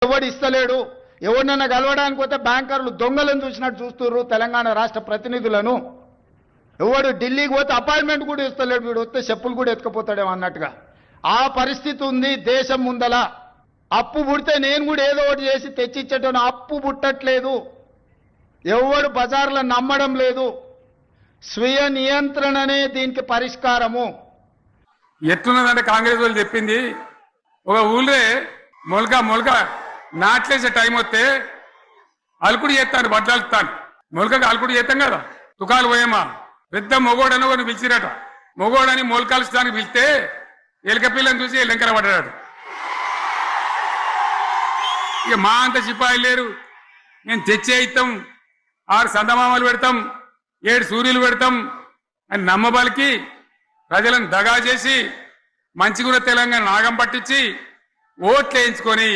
ఎవడు ఇస్తలేడు. ఎవరినైనా కలవడానికి పోతే బ్యాంకర్లు దొంగలను చూసినట్టు చూస్తున్నారు తెలంగాణ రాష్ట్ర ప్రతినిధులను. ఎవడు ఢిల్లీకి పోతే అపాయింట్మెంట్ కూడా ఇస్తలేడు, వీడు వస్తే చెప్పులు కూడా ఎత్తుకుపోతాడేమో అన్నట్టుగా ఆ పరిస్థితి ఉంది దేశం ముందల. అప్పు పుడితే నేను కూడా ఏదో ఒకటి చేసి తెచ్చిచ్చేటోను, అప్పు పుట్టట్లేదు. ఎవడు బజార్లో నమ్మడం లేదు. స్వీయ నియంత్రణనే దీనికి పరిష్కారము. ఎట్లున్నదంటే కాంగ్రెస్ వాళ్ళు చెప్పింది, ఒక ఊళ్ళే మొలక నాట్లేసే టైం వస్తే అలుకుడు చేస్తాను, బట్టలుతాను. మొలకకి అలుకుడు చేస్తాం కదా, తుకాలు పోయేమా పెద్ద మొగోడని ఒకరిని పిలిచిరట. మొగోడని మొలకాల్చడానికి పిలిస్తే ఎలక పిల్లని చూసి ఎల్లంకర పడ్డాడు. ఇక మా అంత సిపాయిలు లేరు, నేను తెచ్చే ఇస్తాం, 6 సందమామలు పెడతాం, 7 సూర్యులు పెడతాం అని నమ్మబలికి ప్రజలను దగా చేసి మంచిగున్న తెలంగాణ నాగం పట్టించి ఓట్లు వేయించుకొని